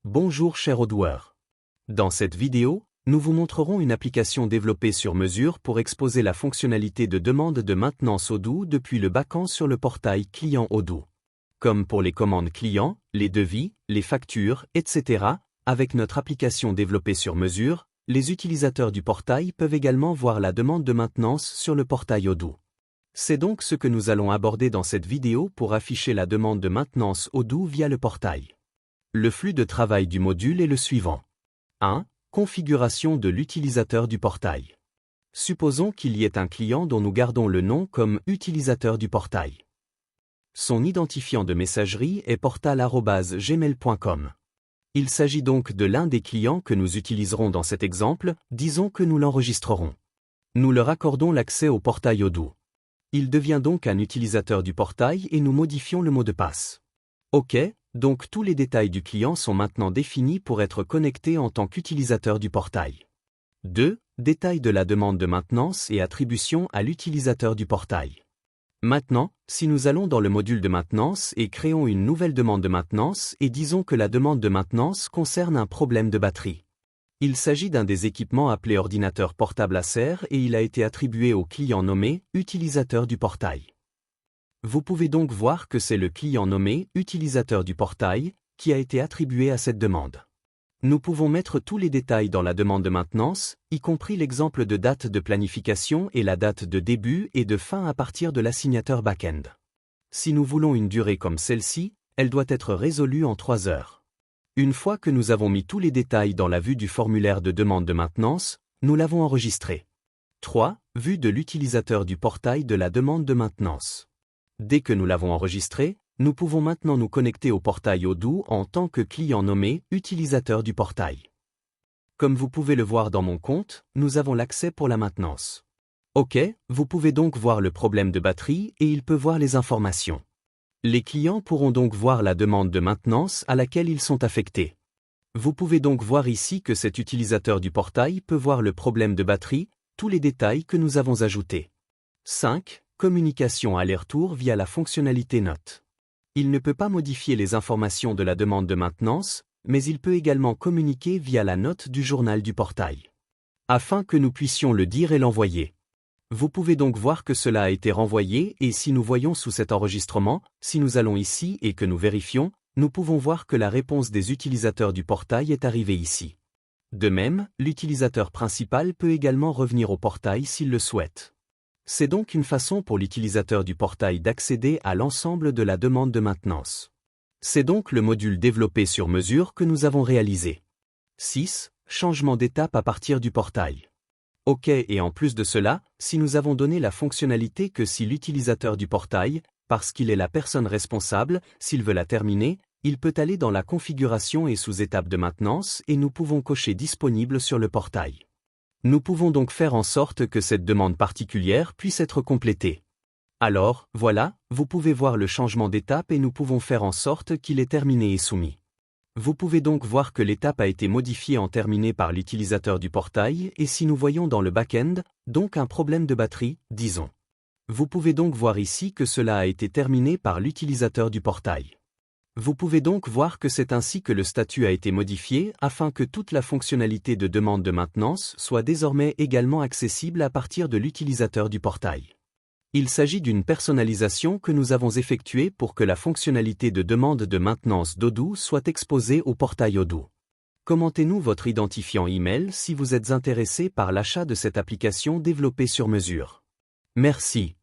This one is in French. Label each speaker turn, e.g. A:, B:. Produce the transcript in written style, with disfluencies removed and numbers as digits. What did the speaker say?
A: Bonjour cher Odooer. Dans cette vidéo, nous vous montrerons une application développée sur mesure pour exposer la fonctionnalité de demande de maintenance Odoo depuis le backend sur le portail client Odoo. Comme pour les commandes clients, les devis, les factures, etc., avec notre application développée sur mesure, les utilisateurs du portail peuvent également voir la demande de maintenance sur le portail Odoo. C'est donc ce que nous allons aborder dans cette vidéo pour afficher la demande de maintenance Odoo via le portail. Le flux de travail du module est le suivant. 1. Configuration de l'utilisateur du portail. Supposons qu'il y ait un client dont nous gardons le nom comme utilisateur du portail. Son identifiant de messagerie est portal@gmail.com. Il s'agit donc de l'un des clients que nous utiliserons dans cet exemple, disons que nous l'enregistrerons. Nous leur accordons l'accès au portail Odoo. Il devient donc un utilisateur du portail et nous modifions le mot de passe. OK, donc tous les détails du client sont maintenant définis pour être connectés en tant qu'utilisateur du portail. 2. Détails de la demande de maintenance et attribution à l'utilisateur du portail. Maintenant, si nous allons dans le module de maintenance et créons une nouvelle demande de maintenance et disons que la demande de maintenance concerne un problème de batterie. Il s'agit d'un des équipements appelé ordinateur portable Acer et il a été attribué au client nommé « Utilisateur du portail ». Vous pouvez donc voir que c'est le client nommé « Utilisateur du portail » qui a été attribué à cette demande. Nous pouvons mettre tous les détails dans la demande de maintenance, y compris l'exemple de date de planification et la date de début et de fin à partir de l'assignateur back-end. Si nous voulons une durée comme celle-ci, elle doit être résolue en 3 heures. Une fois que nous avons mis tous les détails dans la vue du formulaire de demande de maintenance, nous l'avons enregistré. 3. Vue de l'utilisateur du portail de la demande de maintenance. Dès que nous l'avons enregistré, nous pouvons maintenant nous connecter au portail Odoo en tant que client nommé « Utilisateur du portail ». Comme vous pouvez le voir dans mon compte, nous avons l'accès pour la maintenance. OK, vous pouvez donc voir le problème de batterie et il peut voir les informations. Les clients pourront donc voir la demande de maintenance à laquelle ils sont affectés. Vous pouvez donc voir ici que cet utilisateur du portail peut voir le problème de batterie, tous les détails que nous avons ajoutés. 5. Communication aller-retour via la fonctionnalité Note. Il ne peut pas modifier les informations de la demande de maintenance, mais il peut également communiquer via la note du journal du portail. Afin que nous puissions le dire et l'envoyer. Vous pouvez donc voir que cela a été renvoyé et si nous voyons sous cet enregistrement, si nous allons ici et que nous vérifions, nous pouvons voir que la réponse des utilisateurs du portail est arrivée ici. De même, l'utilisateur principal peut également revenir au portail s'il le souhaite. C'est donc une façon pour l'utilisateur du portail d'accéder à l'ensemble de la demande de maintenance. C'est donc le module développé sur mesure que nous avons réalisé. 6. Changement d'étape à partir du portail. OK, et en plus de cela, si nous avons donné la fonctionnalité que si l'utilisateur du portail, parce qu'il est la personne responsable, s'il veut la terminer, il peut aller dans la configuration et sous étape de maintenance et nous pouvons cocher disponible sur le portail. Nous pouvons donc faire en sorte que cette demande particulière puisse être complétée. Alors, voilà, vous pouvez voir le changement d'étape et nous pouvons faire en sorte qu'il est terminé et soumis. Vous pouvez donc voir que l'étape a été modifiée en terminée par l'utilisateur du portail et si nous voyons dans le back-end, donc un problème de batterie, disons. Vous pouvez donc voir ici que cela a été terminé par l'utilisateur du portail. Vous pouvez donc voir que c'est ainsi que le statut a été modifié afin que toute la fonctionnalité de demande de maintenance soit désormais également accessible à partir de l'utilisateur du portail. Il s'agit d'une personnalisation que nous avons effectuée pour que la fonctionnalité de demande de maintenance d'Odoo soit exposée au portail Odoo. Commentez-nous votre identifiant email si vous êtes intéressé par l'achat de cette application développée sur mesure. Merci.